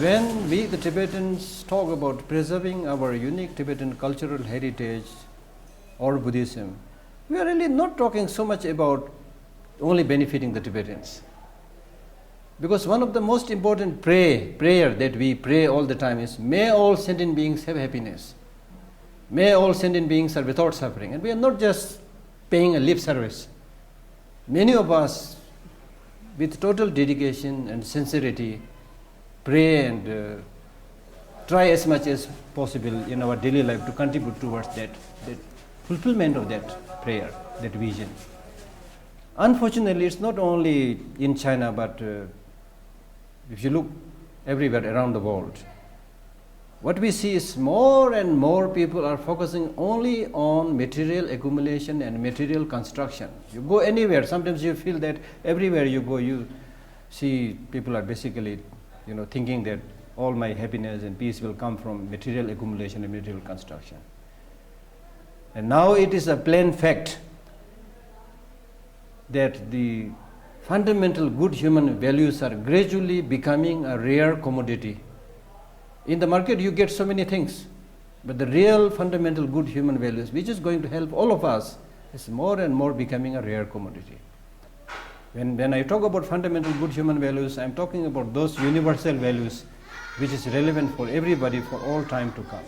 When we, the Tibetans, talk about preserving our unique Tibetan cultural heritage or Buddhism, we are really not talking so much about only benefiting the Tibetans. Because one of the most important prayer that we pray all the time is, may all sentient beings have happiness. May all sentient beings are without suffering. And we are not just paying a lip service. Many of us, with total dedication and sincerity, pray and try as much as possible in our daily life to contribute towards that fulfillment of that prayer, that vision. Unfortunately, it's not only in China, but if you look everywhere around the world, what we see is more and more people are focusing only on material accumulation and material construction. You go anywhere, sometimes you feel that everywhere you go, you see people are basically thinking that all my happiness and peace will come from material accumulation and material construction. And now it is a plain fact that the fundamental good human values are gradually becoming a rare commodity. In the market you get so many things, but the real fundamental good human values, which is going to help all of us, is more and more becoming a rare commodity. When I talk about fundamental good human values, I am talking about those universal values which is relevant for everybody for all time to come.